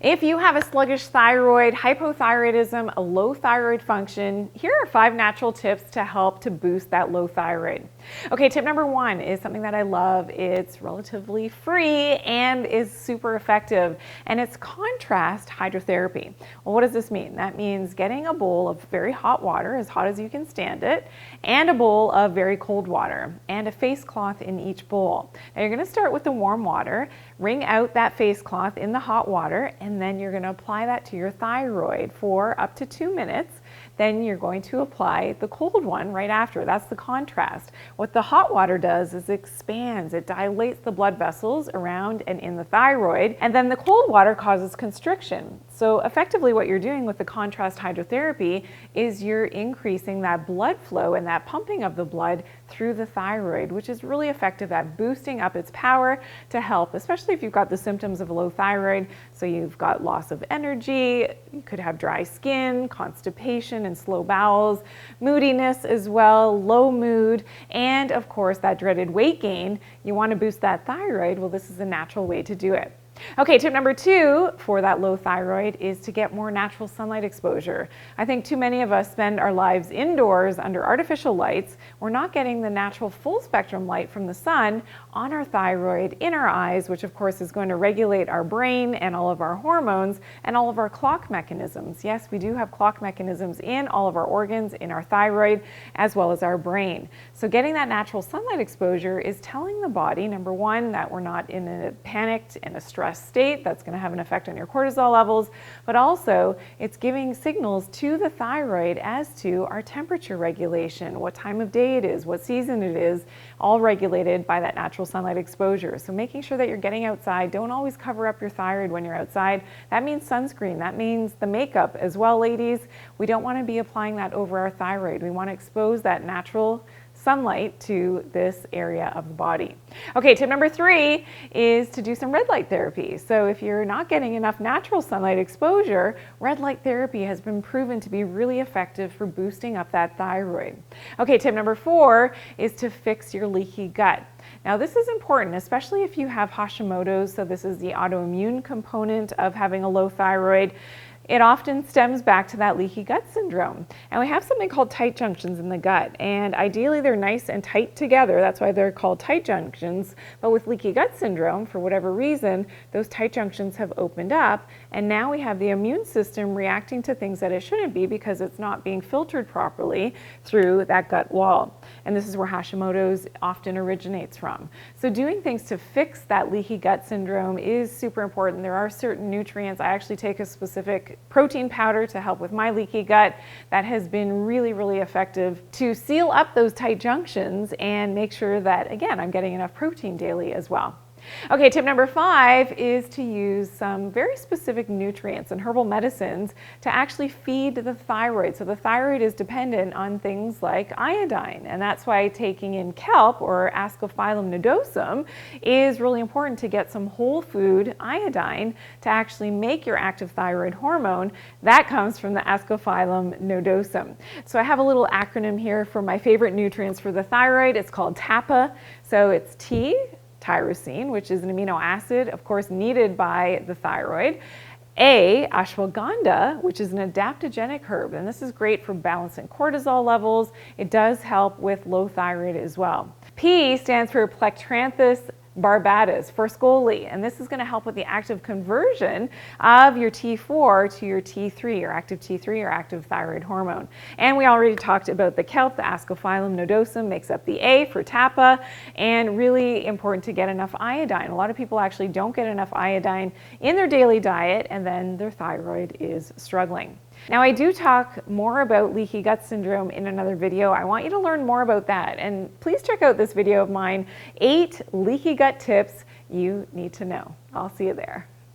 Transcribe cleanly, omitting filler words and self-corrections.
If you have a sluggish thyroid, hypothyroidism, a low thyroid function, here are 5 natural tips to help to boost that low thyroid. Okay, tip number 1 is something that I love. It's relatively free and is super effective, and it's contrast hydrotherapy. Well, what does this mean? That means getting a bowl of very hot water, as hot as you can stand it, and a bowl of very cold water, and a face cloth in each bowl. Now you're going to start with the warm water, wring out that face cloth in the hot water, and then you're going to apply that to your thyroid for up to 2 minutes. Then you're going to apply the cold one right after. That's the contrast. What the hot water does is it expands, it dilates the blood vessels around and in the thyroid, and then the cold water causes constriction. So effectively what you're doing with the contrast hydrotherapy is you're increasing that blood flow and that pumping of the blood through the thyroid, which is really effective at boosting up its power to help, especially if you've got the symptoms of a low thyroid. So you've got loss of energy, you could have dry skin, constipation and slow bowels, moodiness as well, low mood, and of course that dreaded weight gain. You want to boost that thyroid. Well, this is a natural way to do it. Okay, tip number 2 for that low thyroid is to get more natural sunlight exposure. I think too many of us spend our lives indoors under artificial lights. We're not getting the natural full spectrum light from the sun on our thyroid, in our eyes, which of course is going to regulate our brain and all of our hormones and all of our clock mechanisms. Yes, we do have clock mechanisms in all of our organs, in our thyroid, as well as our brain. So getting that natural sunlight exposure is telling the body, number 1, that we're not in a panicked and a stressed state. That's going to have an effect on your cortisol levels, but also it's giving signals to the thyroid as to our temperature regulation, what time of day it is, what season it is, all regulated by that natural sunlight exposure. So making sure that you're getting outside. Don't always cover up your thyroid when you're outside. That means sunscreen. That means the makeup as well, ladies. We don't want to be applying that over our thyroid. We want to expose that natural sunlight to this area of the body. Okay, tip number 3 is to do some red light therapy. So if you're not getting enough natural sunlight exposure, red light therapy has been proven to be really effective for boosting up that thyroid. Okay, tip number 4 is to fix your leaky gut. Now this is important, especially if you have Hashimoto's, so this is the autoimmune component of having a low thyroid. It often stems back to that leaky gut syndrome. And we have something called tight junctions in the gut. And ideally they're nice and tight together. That's why they're called tight junctions. But with leaky gut syndrome, for whatever reason, those tight junctions have opened up. And now we have the immune system reacting to things that it shouldn't be because it's not being filtered properly through that gut wall. And this is where Hashimoto's often originates from. So doing things to fix that leaky gut syndrome is super important. There are certain nutrients. I actually take a specific protein powder to help with my leaky gut that has been really, really effective to seal up those tight junctions and make sure that, again, I'm getting enough protein daily as well. Okay, tip number 5 is to use some very specific nutrients and herbal medicines to actually feed the thyroid. So the thyroid is dependent on things like iodine, and that's why taking in kelp or Ascophyllum nodosum is really important to get some whole food iodine to actually make your active thyroid hormone. That comes from the Ascophyllum nodosum. So I have a little acronym here for my favorite nutrients for the thyroid. It's called TAPA. So it's T, tyrosine, which is an amino acid, of course, needed by the thyroid. A, ashwagandha, which is an adaptogenic herb, and this is great for balancing cortisol levels. It does help with low thyroid as well. P stands for plectranthus barbatus for Scully, and this is going to help with the active conversion of your T4 to your T3, your active T3, your active thyroid hormone. And we already talked about the kelp, the Ascophyllum nodosum makes up the A for TAPA, and really important to get enough iodine. A lot of people actually don't get enough iodine in their daily diet, and then their thyroid is struggling. Now I do talk more about leaky gut syndrome in another video. I want you to learn more about that, and please check out this video of mine, 8 leaky gut tips you need to know. I'll see you there.